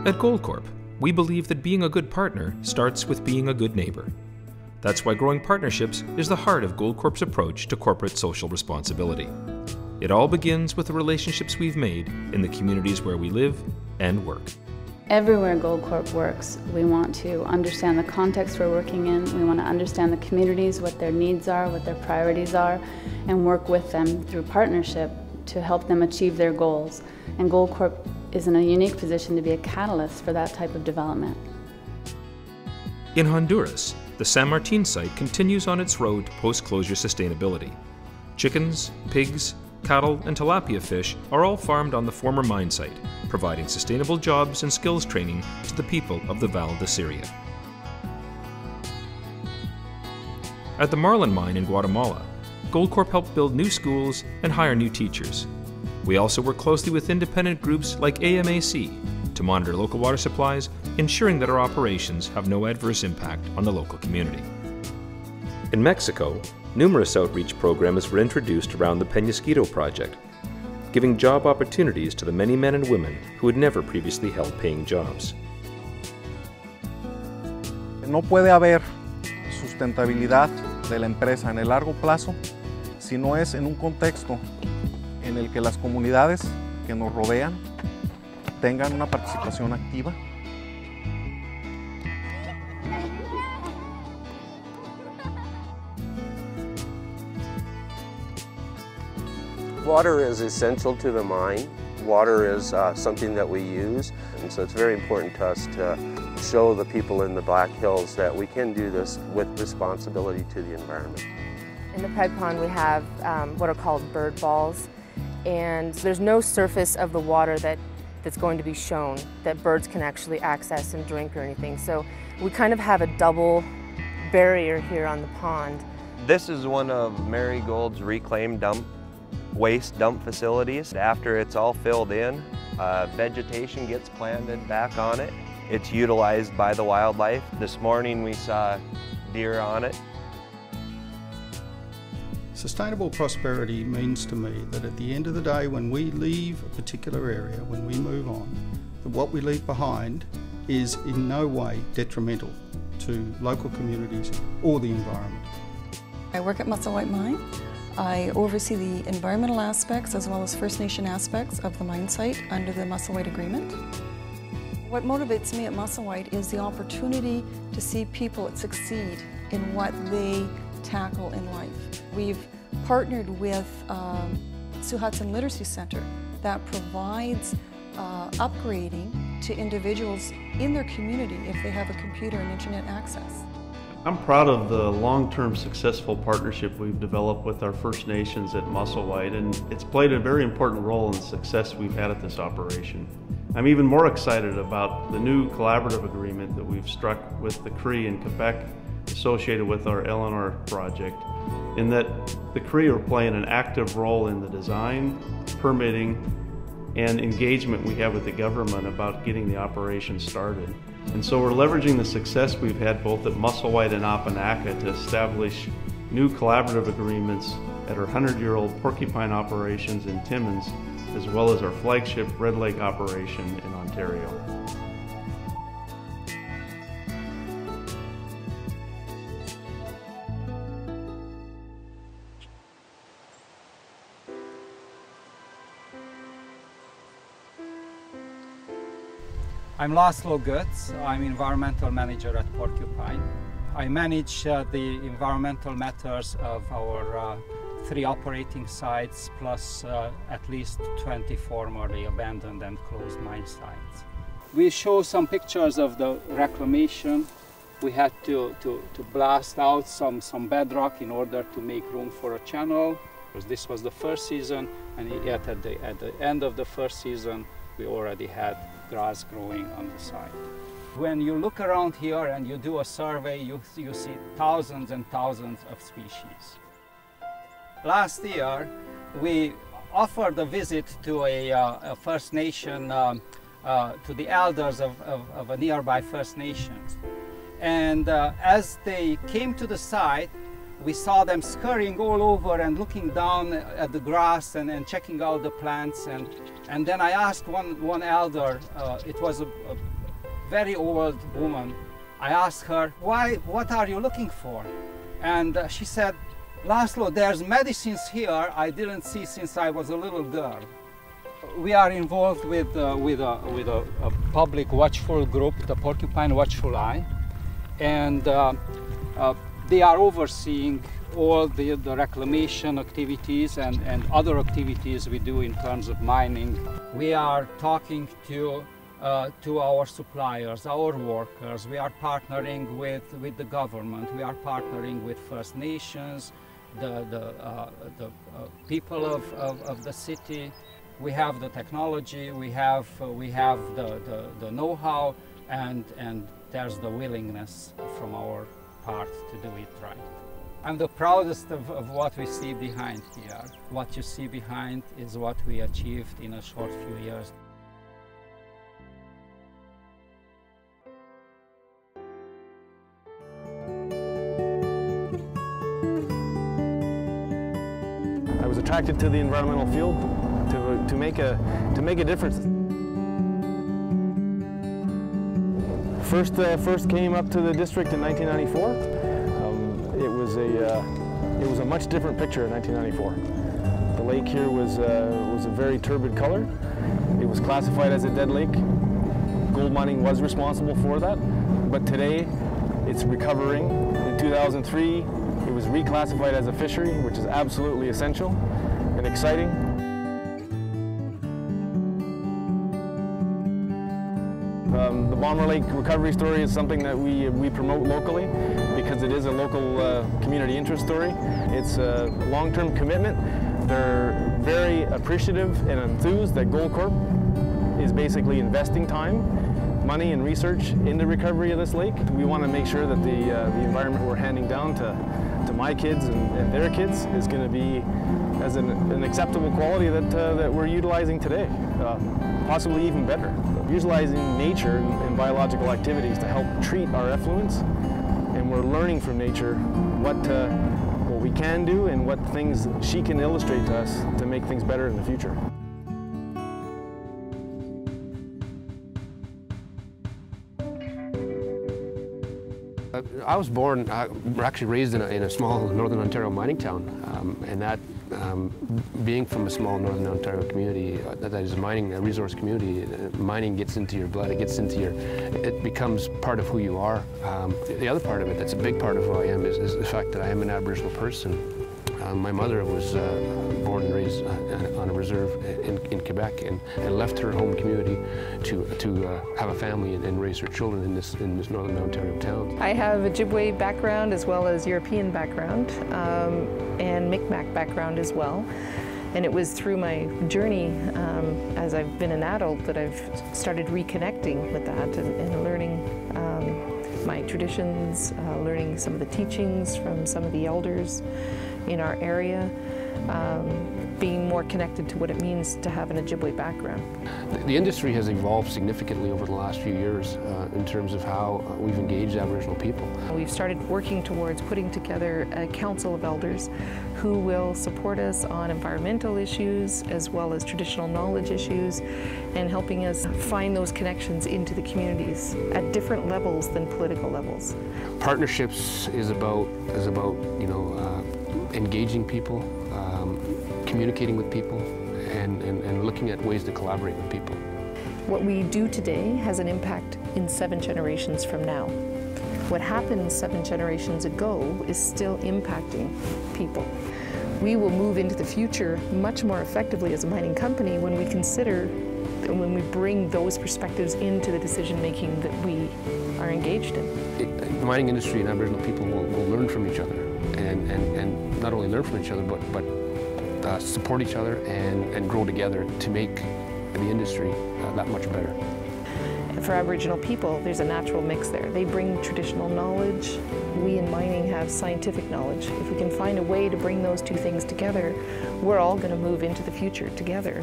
At Goldcorp, we believe that being a good partner starts with being a good neighbor. That's why growing partnerships is the heart of Goldcorp's approach to corporate social responsibility. It all begins with the relationships we've made in the communities where we live and work. Everywhere Goldcorp works, we want to understand the context we're working in, we want to understand the communities, what their needs are, what their priorities are, and work with them through partnership to help them achieve their goals. And Goldcorp is in a unique position to be a catalyst for that type of development. In Honduras, the San Martin site continues on its road to post-closure sustainability. Chickens, pigs, cattle, and tilapia fish are all farmed on the former mine site, providing sustainable jobs and skills training to the people of the Val de Siria. At the Marlin mine in Guatemala, Goldcorp helped build new schools and hire new teachers. We also work closely with independent groups like AMAC to monitor local water supplies, ensuring that our operations have no adverse impact on the local community. In Mexico, numerous outreach programs were introduced around the Peñasquito project, giving job opportunities to the many men and women who had never previously held paying jobs. No puede haber sustentabilidad de la empresa en el largo plazo si no es en un contexto en el que las comunidades que nos rodean tengan una participación activa. Water is essential to the mine. Water is something that we use, and so it's very important to us to show the people in the Black Hills that we can do this with responsibility to the environment. In the Peg Pond we have what are called bird balls, and there's no surface of the water that's going to be shown that birds can actually access and drink or anything. So we kind of have a double barrier here on the pond. This is one of Marigold's reclaimed waste dump facilities. After it's all filled in, vegetation gets planted back on it. It's utilized by the wildlife. This morning we saw deer on it. Sustainable prosperity means to me that at the end of the day, when we leave a particular area, when we move on, that what we leave behind is in no way detrimental to local communities or the environment. I work at Musselwhite Mine. I oversee the environmental aspects as well as First Nation aspects of the mine site under the Musselwhite Agreement. What motivates me at Musselwhite is the opportunity to see people succeed in what they tackle in life. We've partnered with Sue Hudson Literacy Center that provides upgrading to individuals in their community if they have a computer and internet access. I'm proud of the long-term successful partnership we've developed with our First Nations at Musselwhite, and it's played a very important role in the success we've had at this operation. I'm even more excited about the new collaborative agreement that we've struck with the Cree in Quebec associated with our Eleanor project, in that the Cree are playing an active role in the design, permitting, and engagement we have with the government about getting the operation started. And so we're leveraging the success we've had both at Musselwhite and Opanaka to establish new collaborative agreements at our 100-year-old porcupine operations in Timmins, as well as our flagship Red Lake operation in Ontario. I'm Laszlo Götz. I'm environmental manager at Porcupine. I manage the environmental matters of our 3 operating sites plus at least 20 formerly abandoned and closed mine sites. We show some pictures of the reclamation. We had to blast out some bedrock in order to make room for a channel, because this was the first season, and yet at the end of the first season we already had grass growing on the site. When you look around here and you do a survey, you see thousands and thousands of species. Last year, we offered a visit to a First Nation, to the elders of a nearby First Nation. And as they came to the site, we saw them scurrying all over and looking down at the grass and checking out the plants. And then I asked one elder, it was a very old woman. I asked her, what are you looking for? And she said, Laszlo, there's medicines here I didn't see since I was a little girl. We are involved with a public watchful group, the Porcupine Watchful Eye, and they are overseeing all the reclamation activities and other activities we do in terms of mining. We are talking to our suppliers, our workers. We are partnering with the government. We are partnering with First Nations, the people of the city. We have the technology, we have the know-how, and there's the willingness from our part to do it right. I'm the proudest of what we see behind here. What you see behind is what we achieved in a short few years. I was attracted to the environmental field to make a difference. First came up to the district in 1994. It was a much different picture in 1994. The lake here was a very turbid color. It was classified as a dead lake. Gold mining was responsible for that, but today it's recovering. In 2003, it was reclassified as a fishery, which is absolutely essential and exciting. The Bomber Lake recovery story is something that we promote locally because it is a local community interest story. It's a long-term commitment. They're very appreciative and enthused that Goldcorp is basically investing time, money and research in the recovery of this lake. We want to make sure that the environment we're handing down to my kids and their kids is going to be as an acceptable quality that we're utilizing today, possibly even better. Utilizing nature and biological activities to help treat our effluents, and we're learning from nature what we can do and what things she can illustrate to us to make things better in the future. I was born, actually raised in a small Northern Ontario mining town, and that being from a small Northern Ontario community, that is a resource community, mining gets into your blood, it becomes part of who you are. The other part of it, that's a big part of who I am, is the fact that I am an Aboriginal person. My mother was born and raised on a reserve in Quebec and left her home community to have a family and raise her children in this Northern Ontario town. I have Ojibwe background as well as European background and Mi'kmaq background as well. And it was through my journey as I've been an adult that I've started reconnecting with that and learning my traditions, learning some of the teachings from some of the elders in our area, being more connected to what it means to have an Ojibwe background. The industry has evolved significantly over the last few years in terms of how we've engaged Aboriginal people. We've started working towards putting together a council of elders who will support us on environmental issues as well as traditional knowledge issues and helping us find those connections into the communities at different levels than political levels. Partnerships is about engaging people, communicating with people, and looking at ways to collaborate with people. What we do today has an impact in 7 generations from now. What happened 7 generations ago is still impacting people. We will move into the future much more effectively as a mining company when we consider, when we bring those perspectives into the decision making that we are engaged in. The mining industry and Aboriginal people will learn from each other and not only learn from each other but support each other and grow together to make the industry that much better. For Aboriginal people, there's a natural mix there. They bring traditional knowledge. We in mining have scientific knowledge. If we can find a way to bring those two things together, we're all going to move into the future together.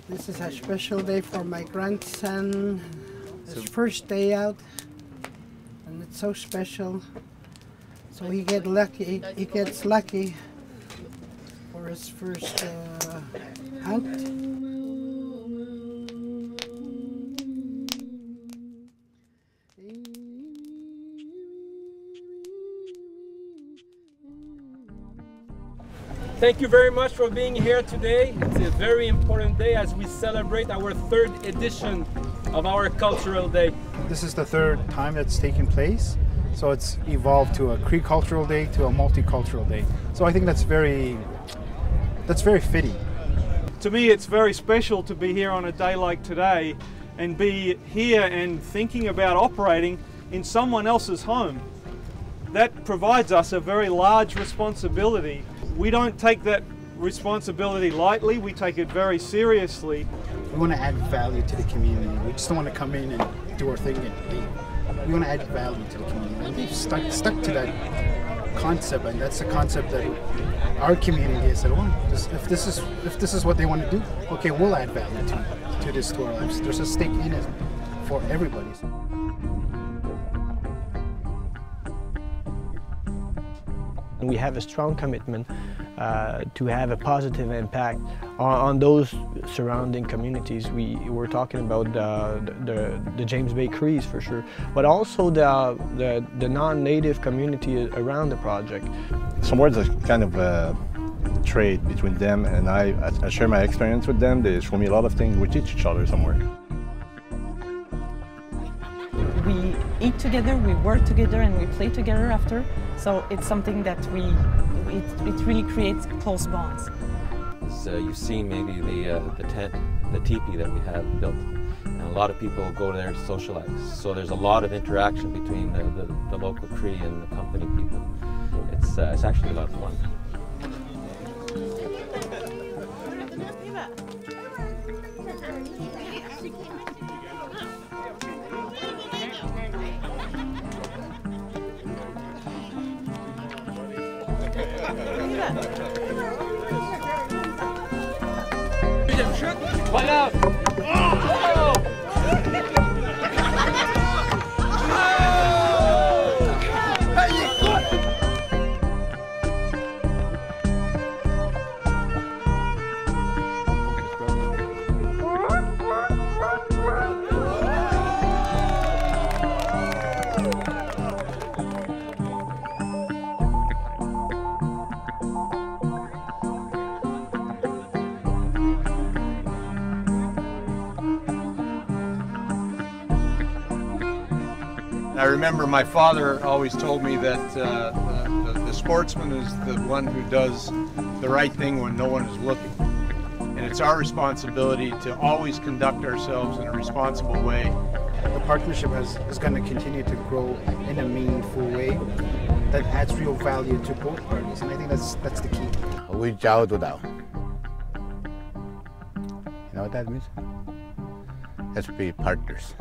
This is a special day for my grandson. His first day out and it's so special. So he gets lucky for his first hunt. Thank you very much for being here today. It's a very important day as we celebrate our 3rd edition of our Cultural Day. This is the 3rd time that's taken place, so it's evolved to a Cree Cultural Day to a Multicultural Day. So I think that's very fitting. To me, it's very special to be here on a day like today and be here and thinking about operating in someone else's home. That provides us a very large responsibility. We don't take that responsibility lightly, we take it very seriously. We want to add value to the community. We just don't want to come in and do our thing and leave. We want to add value to the community. And we've stuck to that concept, and that's the concept that our community has said, well, if this is what they want to do, okay, we'll add value to our lives. There's a stake in it for everybody. We have a strong commitment to have a positive impact on those surrounding communities. We're talking about the James Bay Crees for sure, but also the non-native community around the project. Somewhere there's kind of a trade between them and I share my experience with them. They show me a lot of things. We teach each other somewhere. We eat together, we work together, and we play together after. So it's something that it really creates close bonds. So you've seen maybe the tent, the teepee that we have built, and a lot of people go there to socialize. So there's a lot of interaction between the local Cree and the company people. It's actually a lot of fun. One out! I remember my father always told me that the sportsman is the one who does the right thing when no one is looking. And it's our responsibility to always conduct ourselves in a responsible way. The partnership is going to continue to grow in a meaningful way that adds real value to both parties, and I think that's the key. We jiao to dao. You know what that means? Let's be partners.